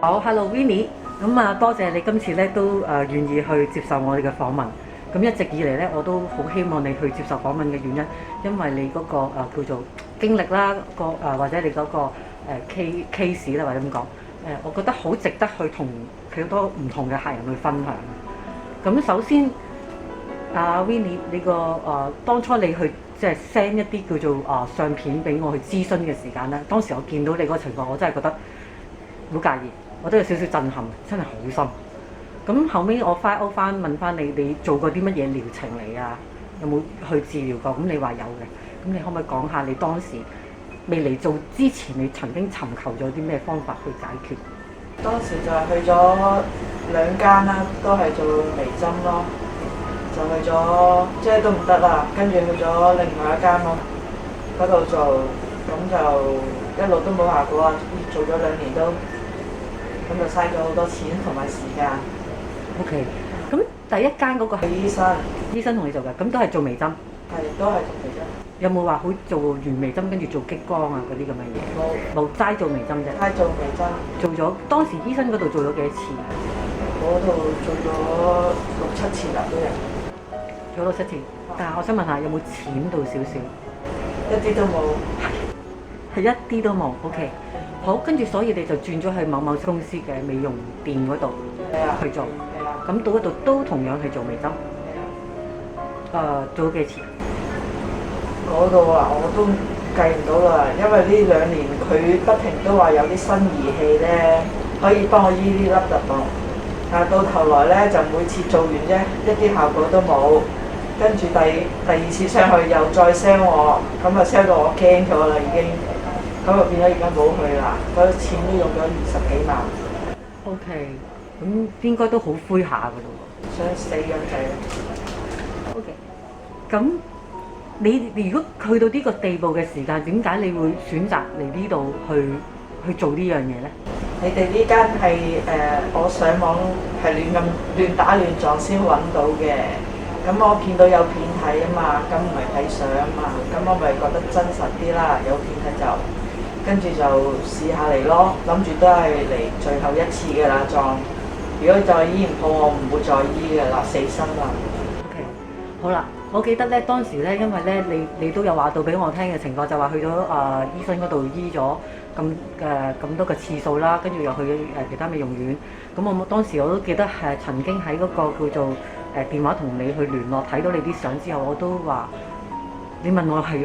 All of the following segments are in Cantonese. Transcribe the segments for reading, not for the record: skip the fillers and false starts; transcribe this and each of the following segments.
好，Hello Winnie，咁多謝你今次咧都願意去接受我哋嘅訪問。咁一直以嚟咧，我都好希望你去接受訪問嘅原因，因為你嗰個叫做經歷啦，或者你嗰個case 啦，或者咁講，我覺得好值得去同好多唔同嘅客人去分享。咁首先，Winnie，你當初你去即係 send 一啲叫做相片俾我去諮詢嘅時間咧，當時我見到你嗰個情況，我真係覺得好介意，我都有少少震撼，真係好深。咁後尾我翻問翻你，你做過啲乜嘢療程嚟啊？有冇去治療過？咁你話有嘅，咁你可唔可以講下你當時未嚟做之前，你曾經尋求咗啲咩方法去解決？當時就係去咗2間啦，都係做微針咯，就去咗即係都唔得啦，跟住去咗另外一間咯，嗰度做，咁就一路都冇效果啊，做咗2年都，咁就嘥咗好多錢同埋時間。OK，咁第一間嗰個係醫生同你做嘅，咁都係做微針，係都係做微針。有冇話好做完微針跟住做激光啊嗰啲咁嘅嘢？冇齋做微針啫。齋做微針。做咗當時醫生嗰度做咗幾多次？嗰度做咗6、7次啦都有。做咗6、7次，但係我想問下有冇淺到少少？一啲都冇。係一啲都冇。OK，好，跟住所以你就轉咗去某公司嘅美容店嗰度去做。咁到嗰度都同樣係做微針。做咗幾次？嗰度啊，我都計唔到啦，因為呢2年佢不停都話有啲新儀器咧，可以幫我醫啲凹凸喎。但係到頭來咧，就每次做完啫，一啲效果都冇。跟住第2次上去又再 sell 我，咁啊 sell 到我驚咗啦已經，咁就變咗而家冇去啦。嗰錢都用咗20幾萬。OK，咁應該都好灰下㗎咯喎。想死咁滯。OK，咁。你如果去到呢個地步嘅時間，點解你會選擇嚟呢度去做呢樣嘢呢？你哋呢間係我上網係亂打亂撞先揾到嘅。咁我見到有片睇啊嘛，咁唔係睇相啊嘛，咁我咪覺得真實啲啦。有片睇就跟住就試下嚟咯，諗住都係嚟最後一次嘅啦撞。如果再醫唔好，我唔會再醫嘅啦，死心啦。OK，好啦。我記得咧，當時咧，因為咧，你都有話到俾我聽嘅情況，就話去咗醫生嗰度醫咗咁多個次數啦，跟住又去其他美容院。咁我當時我都記得曾經喺嗰個叫做電話同你去聯絡，睇到你啲相之後，我都話你問我係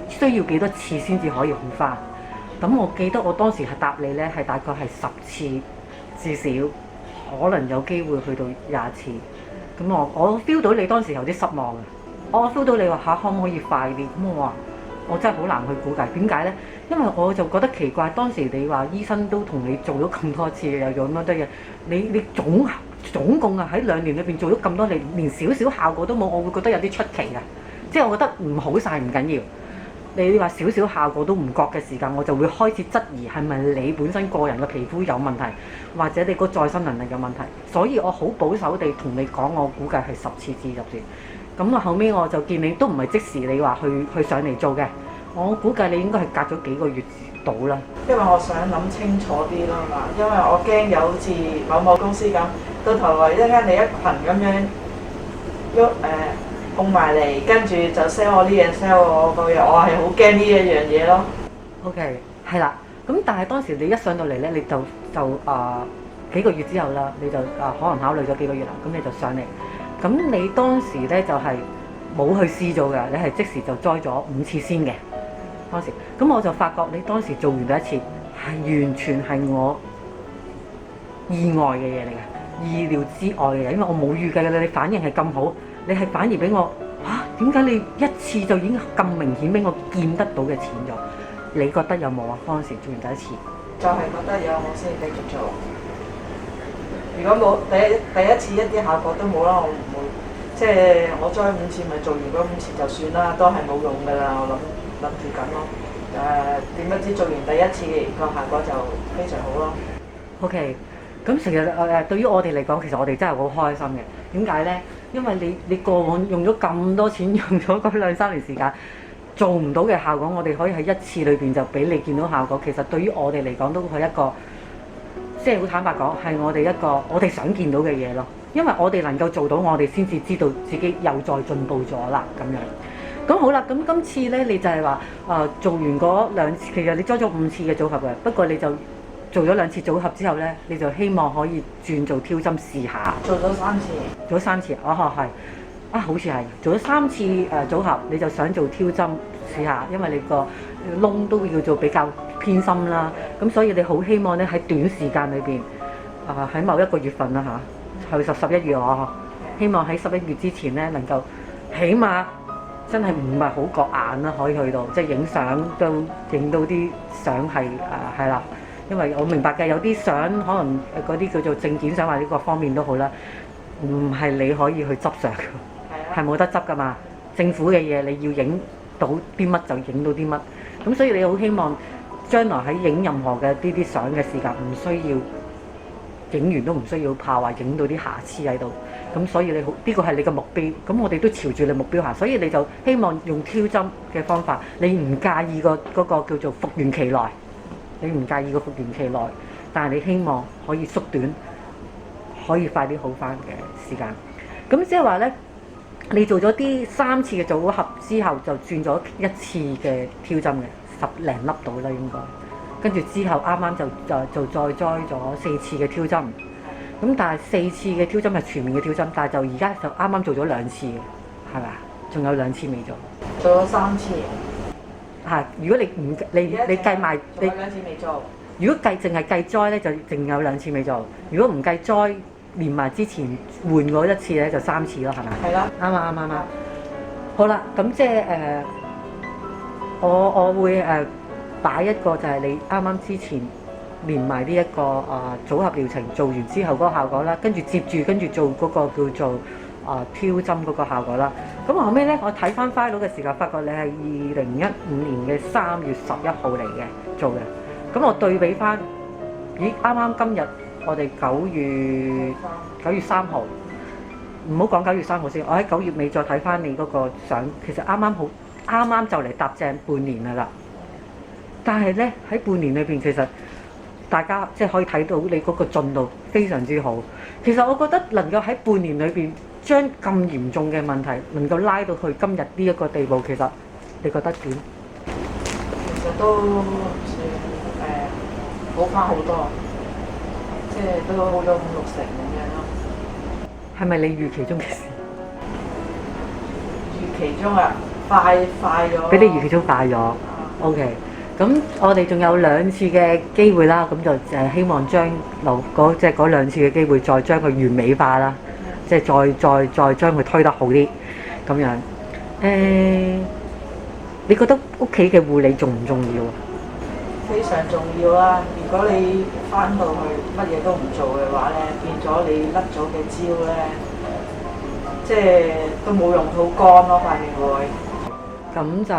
需要幾多次先至可以好返。咁我記得我當時係答你咧，係大概係10次至少，可能有機會去到20次。咁我 feel 到你當時有啲失望啊！我 feel 到你話可唔可以快啲？咁我話我真係好難去估計，點解呢？因為我就覺得奇怪，當時你話醫生都同你做咗咁多次，又做咁多嘢，你總共喺2年裏邊做咗咁多，你連少少效果都冇，我會覺得有啲出奇啊！即係我覺得唔好晒唔緊要，你話少少效果都唔覺嘅時間，我就會開始質疑係咪你本身個人嘅皮膚有問題，或者你個再生能力有問題。所以我好保守地同你講，我估計係10次至20次。咁後尾我就見你都唔係即時你話去上嚟做嘅，我估計你應該係隔咗幾個月到啦。因為我想諗清楚啲啦嘛，因為我驚有好似某公司咁，到頭來一間你一群咁樣控埋嚟，跟住就 sell 我呢樣 sell 我嗰樣，我係好驚呢一樣嘢咯。OK，係啦。咁但係當時你一上到嚟咧，你就幾個月之後啦，你就可能考慮咗幾個月啦，咁你就上嚟。咁你當時咧就係冇去試做嘅，你係即時就栽咗5次先嘅當時。咁我就發覺你當時做完第一次係完全係我意外嘅嘢嚟嘅，意料之外嘅嘢，因為我冇預計嘅你反應係咁好，你係反而俾我點解你一次就已經咁明顯俾我見得到嘅錢咗？你覺得有冇啊？當時做完第一次就係覺得有我先繼續做。如果冇第一次一啲效果都冇啦，我唔會即係我再5次咪做完嗰5次就算啦，都係冇用㗎啦。我諗住咁咯。點不知做完第一次個效果就非常好咯。OK，咁其實對於我哋嚟講，其實我哋真係好開心嘅。點解呢？因為你過往用咗咁多錢，用咗嗰2-3年時間做唔到嘅效果，我哋可以喺1次裏邊就俾你見到效果。其實對於我哋嚟講都係一個即係好坦白講，係我哋一個我哋想見到嘅嘢咯。因為我哋能夠做到，我哋先至知道自己又再進步咗啦咁樣。咁好啦，咁今次咧你就係話做完嗰2次，其實你裝咗5次嘅組合嘅，不過你就做咗2次組合之後咧，你就希望可以轉做挑針試下。做咗3次。做咗3次，係好似係做咗3次組合，你就想做挑針試下，因為你個窿都叫做比較偏深啦，咁所以你好希望咧喺短時間裏邊喺某一個月份啦去11月希望喺11月之前咧能夠起碼真係唔係好覺眼啦，可以去到即係影相都影到啲相係啦，因為我明白嘅有啲相可能嗰啲叫做證件相或者各方面都好啦，唔係你可以去執相嘅，係冇得執噶嘛。政府嘅嘢你要影到啲乜就影到啲乜，咁所以你好希望將來喺影任何嘅呢啲相嘅時間唔需要影完都唔需要怕話影到啲瑕疵喺度，咁所以你好呢個係你嘅目標，咁我哋都朝住你目標行，所以你就希望用挑針嘅方法，你唔介意嗰個叫做復原期內，你唔介意個復原期內，但係你希望可以縮短，可以快啲好返嘅時間。咁即係話呢，你做咗啲3次嘅組合之後，就轉咗1次嘅挑針嘅10零粒到啦應該。跟住之後啱啱就再栽咗4次嘅挑針，咁但係4次嘅挑針係全面嘅挑針，但係就而家就啱啱做咗2次嘅，係咪啊？仲有2次未做。做咗3次。如果你計埋你2次未做。如果淨係計栽咧，就淨有2次未做。如果唔計栽，連埋之前換過1次咧，就3次咯，係咪？係啦。啱。好啦，咁即係我會擺一個就係你啱啱之前連埋呢一個組合療程做完之後嗰個效果啦，跟住做嗰個叫做挑針嗰個效果啦。咁後尾咧，我睇翻 file 嘅時候，發覺你係2015年嘅3月11號嚟嘅做嘅。咁我對比翻，咦啱啱今日我哋9月3號，唔好講9月3號先，我喺9月尾再睇翻你嗰個相，其實啱啱就嚟搭正半年㗎啦。但係咧喺半年裏邊，其實大家即係可以睇到你嗰個進度非常之好。其實我覺得能夠喺半年裏邊將咁嚴重嘅問題能夠拉到去今日呢一個地步，其實你覺得點？其實都算好翻好多，即係都好咗5-6成咁樣咯。係咪你預期中嘅事？預期中啊，快咗。比你預期中快咗。OK。咁我哋仲有2次嘅機會啦，咁就希望將嗰2次嘅機會再將佢完美化啦，即係再將佢推得好啲咁樣。你覺得屋企嘅護理重唔重要啊？非常重要啦！如果你翻到去乜嘢都唔做嘅話咧，變咗你甩咗嘅焦咧，即係都冇用好乾咯，塊面會。咁就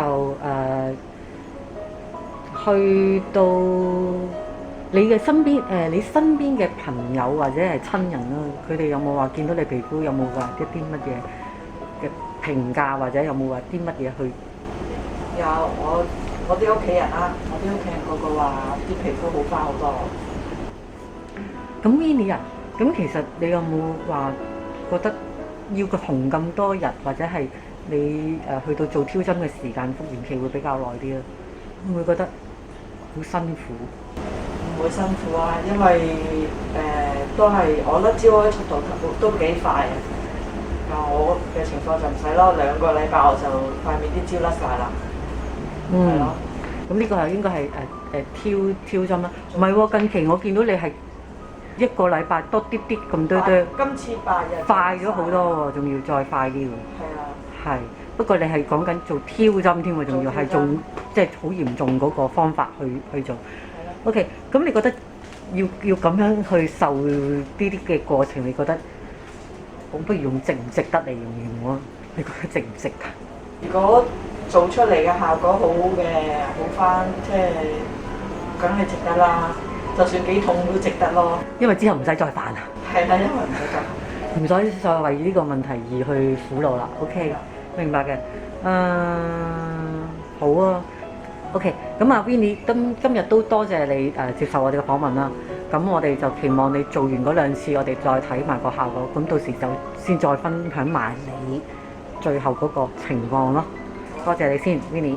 去到你嘅身邊，你身邊嘅朋友或者係親人啦，佢哋有冇話見到你皮膚有冇話一啲乜嘢嘅評價，或者有冇話啲乜嘢去？有我啲屋企人啦，我啲屋企人個個話啲皮膚好翻好多。咁 Winnie 啊，咁其實你有冇話覺得要佢紅咁多日，或者係你去到做挑針嘅時間復原期會比較耐啲咧？會唔會覺得好辛苦？唔會辛苦啊，因為都係我甩焦嘅速度都幾快啊。我嘅情況就唔使咯，2個禮拜我就塊面啲焦甩晒啦。係咯。咁呢個係應該係挑針啦。唔係喎，近期我見到你係1個禮拜多啲咁多。今次8日。快咗好多喎，仲要再快啲喎。係啊。係。不過你係講緊做挑針添喎，仲要係做即係好嚴重嗰個方法去做。OK， 咁你覺得要咁樣去受呢啲嘅過程，你覺得我不如用值唔值得嚟形容啊？你覺得值唔值得？如果做出嚟嘅效果好嘅，好翻，即係梗係值得啦。就算幾痛都值得咯。因為之後唔使再煩啊。係啦，因為唔使再為呢個問題而去苦惱啦。OK。明白嘅，好啊 ，OK，咁啊 Winnie，今日都多謝你接受我哋嘅訪問啦。咁我哋就期望你做完嗰兩次，我哋再睇埋個效果，咁到時就先再分享埋你最後嗰個情況咯。多謝你先 Winnie。